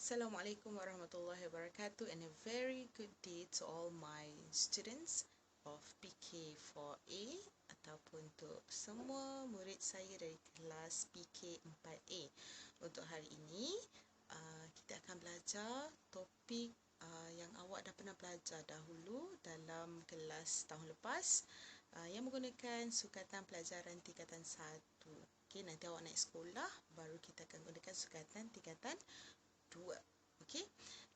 Assalamualaikum warahmatullahi wabarakatuh, and a very good day to all my students of PK4A ataupun untuk semua murid saya dari kelas PK4A. Untuk hari ini kita akan belajar topik yang awak dah pernah belajar dahulu dalam kelas tahun lepas, yang menggunakan sukatan pelajaran tingkatan 1. Okey, nanti awak naik sekolah baru kita akan gunakan sukatan tingkatan 2. Okey.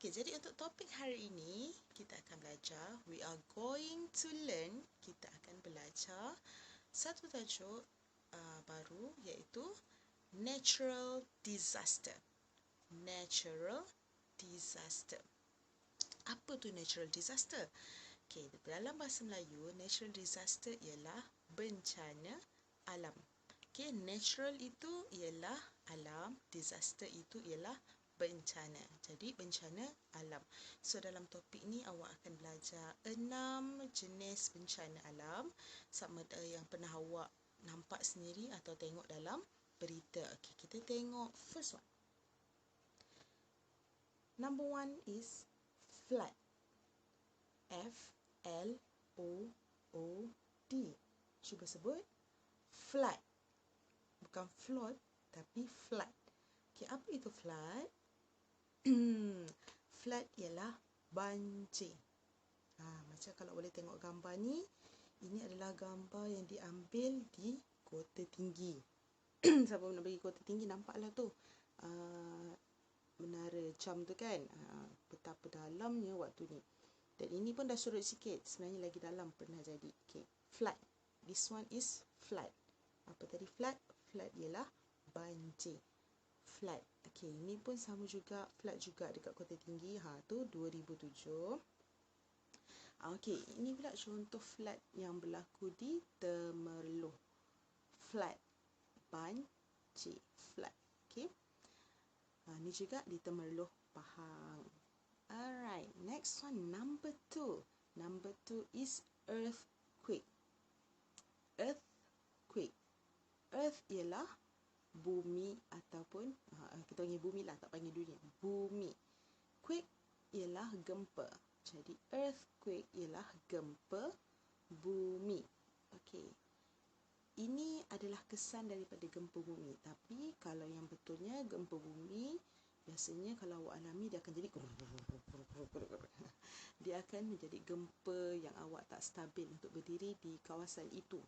Jadi untuk topik hari ini kita akan belajar, we are going to learn, kita akan belajar satu tajuk baru, iaitu natural disaster. Natural disaster. Apa tu natural disaster? Okey, dalam bahasa Melayu, natural disaster ialah bencana alam. Okey, natural itu ialah alam, disaster itu ialah bencana. Jadi bencana alam. So dalam topik ni awak akan belajar 6 jenis bencana alam sama ada yang pernah awak nampak sendiri atau tengok dalam berita. Okey, kita tengok first one. Number 1 is flood. F-L-O-O-D. Cuba sebut. Flood. Bukan flood tapi flood. Okey, apa itu flood? Flood ialah banjir. Macam kalau boleh tengok gambar ni, ini adalah gambar yang diambil di Kota Tinggi. Siapa nak pergi Kota Tinggi nampaklah tu menara jam tu kan, betapa dalamnya waktu ni. Dan ini pun dah surut sikit, sebenarnya lagi dalam pernah jadi. Okay, flood. This one is flood. Apa tadi flood? Flood ialah banjir. Flood. Okey, ini pun sama juga, flood juga dekat Kota Tinggi. Tu 2007. Okey, ini pula contoh flood yang berlaku di Temerloh. Flood. Banjir. Flood. Okey. Ini juga di Temerloh, Pahang. Alright, next one, number 2. Number 2 is earthquake. Earthquake. Earth ialah bumi ataupun kita panggil bumi lah, tak panggil dunia. Bumi. Quake ialah gempa. Jadi earthquake ialah gempa bumi. Okey. Ini adalah kesan daripada gempa bumi. Tapi kalau yang betulnya gempa bumi, biasanya kalau awak alami dia akan jadi dia akan menjadi gempa yang awak tak stabil untuk berdiri di kawasan itu.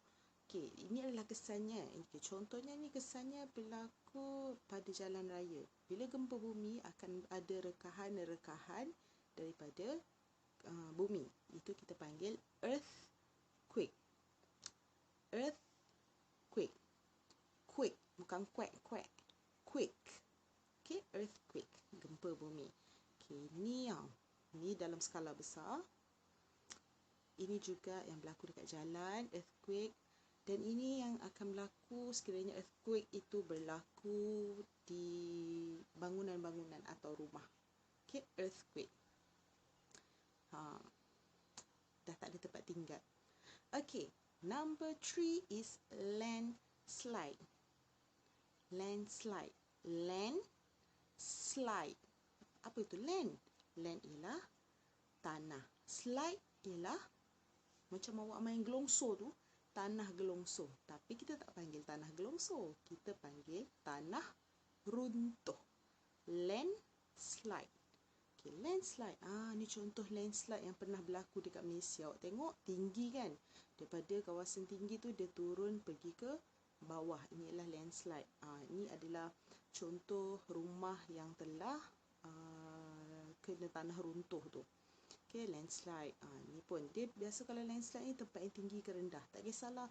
Okey, ini adalah kesannya. Okay, contohnya ni kesannya berlaku pada jalan raya. Bila gempa bumi akan ada rekahan-rekahan daripada bumi. Itu kita panggil earthquake. Earthquake. Quake, bukan quack. Quake. Okey, earthquake, gempa bumi. Okey, ni dalam skala besar. Ini juga yang berlaku dekat jalan, earthquake. Dan ini yang akan berlaku sekiranya earthquake itu berlaku di bangunan-bangunan atau rumah. Okay, earthquake. Dah tak ada tempat tinggal. Okay, number 3 is landslide. Landslide. Landslide. Apa itu land? Land ialah tanah. Slide ialah macam awak main gelongso tu. Tanah gelongso. Tapi kita tak panggil tanah gelongso. Kita panggil tanah runtuh. Landslide. Okay, landslide. Ni contoh landslide yang pernah berlaku dekat Malaysia. Awak tengok tinggi kan? Daripada kawasan tinggi tu dia turun pergi ke bawah. Ini adalah landslide. Ini adalah contoh rumah yang telah kena tanah runtuh tu. Okay, landslide. Ni pun dia biasa kalau landslide ni tempat yang tinggi ke rendah. Tak kisahlah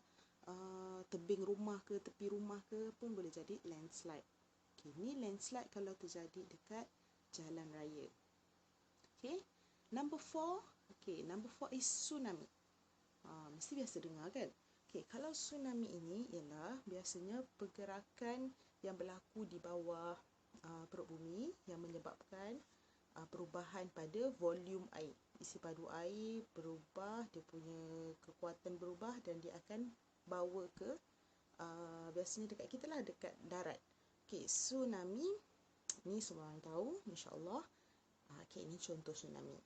tebing rumah ke tepi rumah ke pun boleh jadi landslide. Okay, ni landslide kalau terjadi dekat jalan raya. Okay, number 4. Okay, number 4 is tsunami. Mesti biasa dengar kan? Okay, kalau tsunami ini ialah biasanya pergerakan yang berlaku di bawah perut bumi yang menyebabkan perubahan pada volume air. Isi padu air berubah, dia punya kekuatan berubah dan dia akan bawa ke biasanya dekat kita lah, dekat darat. Okey, tsunami Ni semua orang tahu, insyaAllah. Okay, ini contoh tsunami.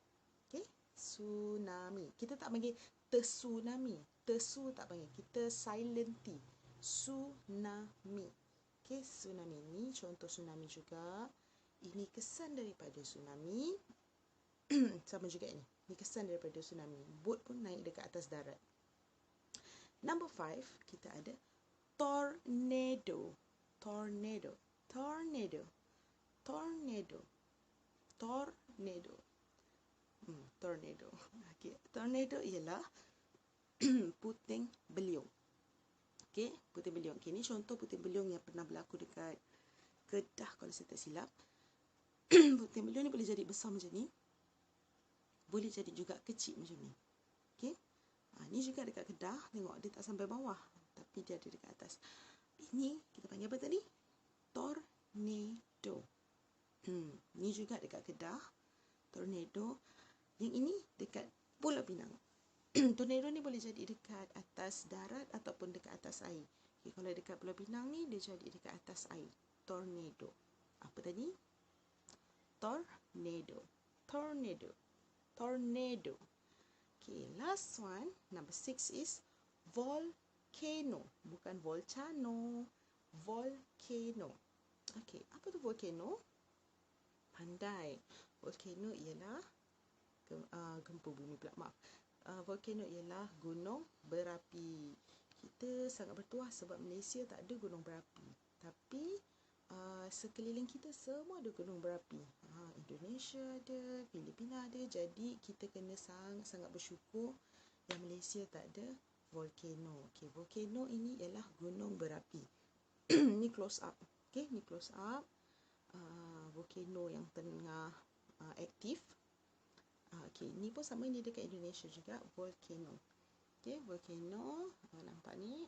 Okay, tsunami. Kita tak panggil tsunami. Tesu tak panggil. Kita silent T. Tsunami. Okay, tsunami. Ni contoh tsunami juga. Ini kesan daripada tsunami. Sama juga ni. Ini kesan daripada tsunami. Boat pun naik dekat atas darat. Number 5, kita ada tornado. Tornado. Tornado. Tornado. Tornado. Tornado. Okay. Tornado ialah puting beliung. Okay, puting beliung. Okay, ni contoh puting beliung yang pernah berlaku dekat Kedah kalau saya tak silap. Puting beliung ni boleh jadi besar macam ni. Boleh jadi juga kecil macam ni. Okay. Ni juga dekat Kedah. Tengok, dia tak sampai bawah. Tapi dia ada dekat atas. Ini kita panggil apa tadi? Tornado. Ni juga dekat Kedah. Tornado. Yang ini dekat Pulau Pinang. Tornado ni boleh jadi dekat atas darat ataupun dekat atas air. Okay, kalau dekat Pulau Pinang ni, dia jadi dekat atas air. Tornado. Apa tadi? Tornado. Tornado. Tornado. Okay, last one, number 6 is volcano. Bukan volcano. Volcano. Okay, apa tu volcano? Pandai. Volcano ialah gempa bumi pula, maaf. Volcano ialah gunung berapi. Kita sangat bertuah sebab Malaysia tak ada gunung berapi. Tapi sekeliling kita semua ada gunung berapi. Indonesia ada, Filipina ada. Jadi kita kena sangat bersyukur yang Malaysia tak ada volcano. Okay, volcano ini ialah gunung berapi. Ni close up. Okay, ni close up. Volcano yang tengah aktif. Okay, ni pun sama, ni dekat Indonesia juga, volcano. Okay, volcano, nampak ni,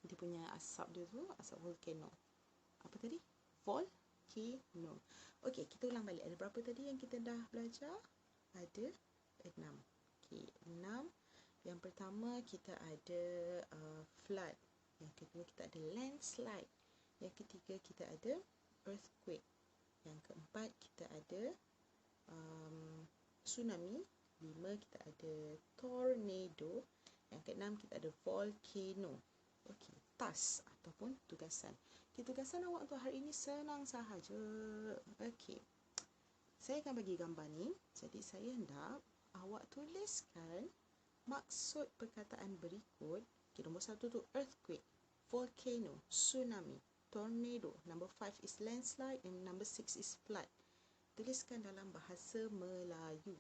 dia punya asap dia tu, asap volcano. Apa tadi? Volcano. Okay, kita ulang balik. Ada berapa tadi yang kita dah belajar? Ada 6. Okay, 6. Yang pertama kita ada flood. Yang kedua kita ada landslide. Yang ketiga kita ada earthquake. Yang keempat kita ada tsunami. 5 kita ada tornado. Yang keenam kita ada volcano. Okey, task ataupun tugasan. Okay, tugasan awak untuk hari ini senang sahaja. Okey, saya akan bagi gambar ni. Jadi saya hendak awak tuliskan maksud perkataan berikut. Okay, nombor 1 tu earthquake, volcano, tsunami, tornado. Number 5 is landslide and number 6 is flood. Tuliskan dalam bahasa Melayu.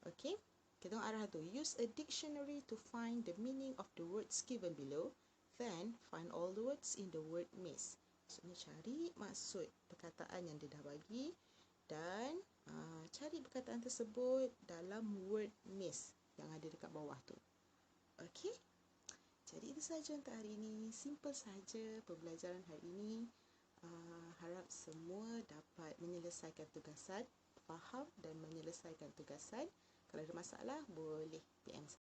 Okay, kita tengok arah tu. Use a dictionary to find the meaning of the words given below. Then, find all the words in the word maze. Maksudnya cari maksud perkataan yang dia dah bagi dan cari perkataan tersebut dalam word maze yang ada dekat bawah tu. Okay, jadi itu sahaja untuk hari ini. Simple saja pembelajaran hari ini. Harap semua dapat menyelesaikan tugasan, faham dan menyelesaikan tugasan. Kalau ada masalah, boleh PM saya.